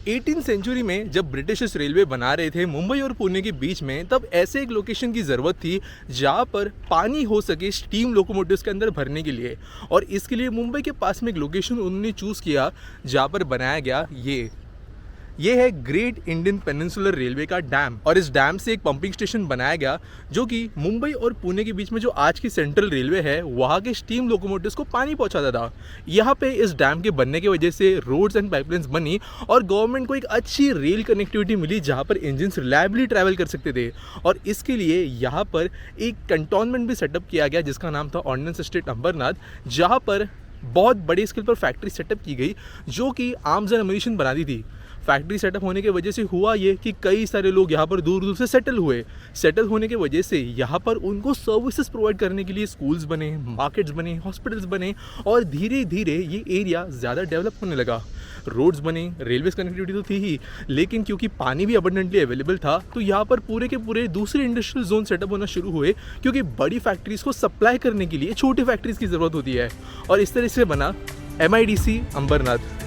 18 century में जब British railway बना रहे थे मुंबई और पुणे के बीच में, तब ऐसे एक लोकेशन की ज़रूरत थी जहां पर पानी हो सके स्टीम लोकोमोटिव्स के अंदर भरने के लिए। और इसके लिए मुंबई के पास में एक लोकेशन उन्होंने चूज़ किया जहां पर बनाया गया ये है ग्रेट इंडियन पेनिनसुलर रेलवे का डैम। और इस डैम से एक पंपिंग स्टेशन बनाया गया जो कि मुंबई और पुणे के बीच में जो आज की सेंट्रल रेलवे है वहाँ के स्टीम लोकोमोटिव्स को पानी पहुँचाता था। यहाँ पे इस डैम के बनने की वजह से रोड्स एंड पाइपलाइंस बनी और गवर्नमेंट को एक अच्छी रेल कनेक्टिविटी मिली जहाँ पर इंजन रिलायबली ट्रैवल कर सकते थे। और इसके लिए यहाँ पर एक कंटोनमेंट भी सेटअप किया गया जिसका नाम था ऑर्डिनेंस एस्टेट अंबरनाथ, जहाँ पर बहुत बड़ी स्केल पर फैक्ट्री सेटअप की गई जो कि आर्म्स एंड एम्यूनिशन बनाती थी। फैक्ट्री सेटअप होने की वजह से हुआ ये कि कई सारे लोग यहाँ पर दूर दूर से सेटल हुए। सेटल होने की वजह से यहाँ पर उनको सर्विसेज प्रोवाइड करने के लिए स्कूल्स बने, मार्केट्स बने, हॉस्पिटल्स बने और धीरे धीरे ये एरिया ज़्यादा डेवलप होने लगा। रोड्स बने, रेलवे कनेक्टिविटी तो थी ही, लेकिन क्योंकि पानी भी अबंडेंटली अवेलेबल था तो यहाँ पर पूरे के पूरे दूसरे इंडस्ट्रियल जोन सेटअप होना शुरू हुए, क्योंकि बड़ी फैक्ट्रीज़ को सप्लाई करने के लिए छोटी फैक्ट्रीज़ की ज़रूरत होती है। और इस तरह से बना MIDC अंबरनाथ।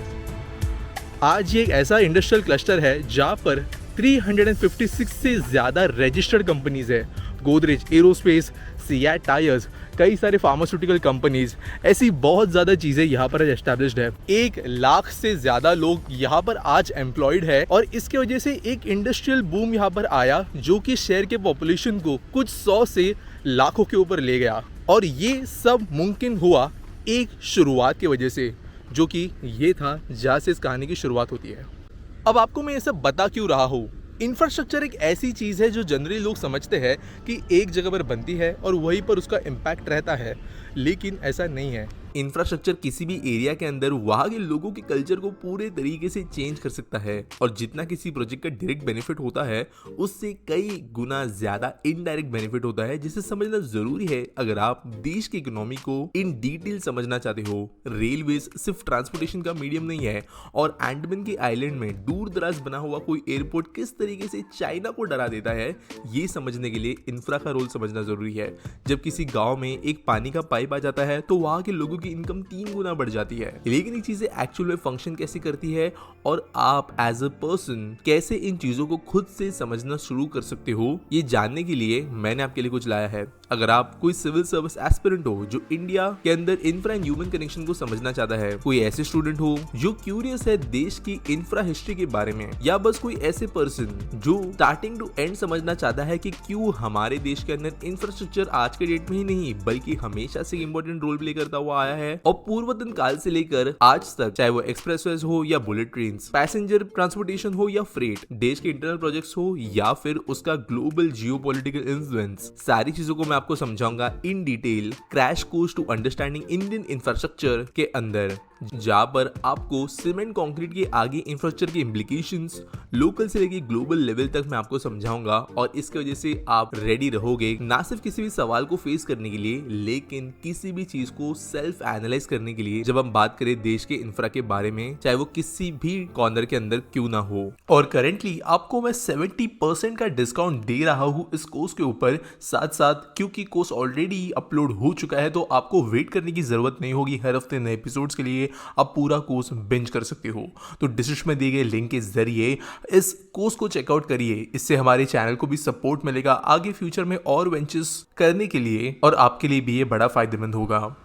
आज ये एक ऐसा इंडस्ट्रियल क्लस्टर है जहाँ पर 356 से ज़्यादा रजिस्टर्ड कंपनीज है। गोदरेज एरोस्पेस, सियाट टायर्स, कई सारे फार्मास्यूटिकल कंपनीज, ऐसी बहुत ज़्यादा चीज़ें यहाँ पर एस्टैब्लिश्ड है। 1 लाख से ज़्यादा लोग यहाँ पर आज एम्प्लॉयड है और इसके वजह से एक इंडस्ट्रियल बूम यहाँ पर आया जो कि शहर के पॉपुलेशन को कुछ 100 से लाखों के ऊपर ले गया। और ये सब मुमकिन हुआ एक शुरुआत की वजह से, जो कि ये था जहाँ से इस कहानी की शुरुआत होती है। अब आपको मैं ये सब बता क्यों रहा हूँ? इंफ्रास्ट्रक्चर एक ऐसी चीज़ है जो जनरली लोग समझते हैं कि एक जगह पर बनती है और वहीं पर उसका इम्पैक्ट रहता है, लेकिन ऐसा नहीं है। इंफ्रास्ट्रक्चर किसी भी एरिया के अंदर वहाँ के लोगों के कल्चर को पूरे तरीके से चेंज कर सकता है। और जितना किसी प्रोजेक्ट का डायरेक्ट बेनिफिट होता है उससे कई गुना ज्यादा इनडायरेक्ट बेनिफिट होता है, जिसे समझना जरूरी है अगर आप देश की इकोनॉमी को इन डिटेल समझना चाहते हो। रेलवेज सिर्फ ट्रांसपोर्टेशन का मीडियम नहीं है, और अंडमान के आइलैंड में दूर दराज बना हुआ कोई एयरपोर्ट किस तरीके से चाइना को डरा देता है, ये समझने के लिए इंफ्रा का रोल समझना जरूरी है। जब किसी गाँव में एक पानी का पाइप आ जाता है तो वहाँ के लोगों की इनकम 3 गुना बढ़ जाती है। लेकिन ये चीजें एक्चुअल में फंक्शन कैसे करती है और आप एज अ पर्सन कैसे इन चीजों को खुद से समझना शुरू कर सकते हो, ये जानने के लिए मैंने आपके लिए कुछ लाया है। अगर आप कोई सिविल सर्विस एस्पिरेंट हो जो इंडिया के अंदर इंफ्रा एंड ह्यूमन कनेक्शन को समझना चाहता है, कोई ऐसे स्टूडेंट हो जो क्यूरियस है देश की इंफ्रा हिस्ट्री के बारे में, या बस कोई ऐसे पर्सन जो स्टार्टिंग टू एंड समझना चाहता है कि क्यों हमारे देश के अंदर इंफ्रास्ट्रक्चर आज के डेट में ही नहीं बल्कि हमेशा से इंपॉर्टेंट रोल प्ले करता हुआ आया है और पूर्वतन काल से लेकर आज तक, चाहे वो एक्सप्रेसवेज हो या बुलेट ट्रेन, पैसेंजर ट्रांसपोर्टेशन हो या फ्रेट, देश के इंटरनल प्रोजेक्ट्स हो या फिर उसका ग्लोबल जियोपॉलिटिकल इन्फ्लुएंस, सारी चीजों को मैं आपको समझाऊंगा in detail crash course to understanding Indian infrastructure के अंदर, जहां पर आपको सीमेंट कंक्रीट के आगे इंफ्रास्ट्रक्चर के इम्प्लीकेशंस लोकल से लेकर ग्लोबल लेवल तक मैं आपको समझाऊंगा। और इसकी वजह से आप रेडी रहोगे ना सिर्फ किसी भी सवाल को फेस करने के लिए, लेकिन किसी भी चीज को सेल्फ एनालाइज करने के लिए जब हम बात करें देश के इंफ्रा के बारे में, चाहे वो किसी भी कॉर्नर के अंदर क्यों ना हो। और करेंटली आपको मैं 70% का डिस्काउंट दे रहा हूँ इस कोर्स के ऊपर। साथ साथ क्योंकि कोर्स ऑलरेडी अपलोड हो चुका है तो आपको वेट करने की जरूरत नहीं होगी हर हफ्ते नए एपिसोड्स के लिए, आप पूरा कोर्स बिंज कर सकते हो। तो डिस्क्रिप्शन में दिए गए लिंक के जरिए इस कोर्स को चेकआउट करिए। इससे हमारे चैनल को भी सपोर्ट मिलेगा आगे फ्यूचर में और वेंचर्स करने के लिए, और आपके लिए भी ये बड़ा फायदेमंद होगा।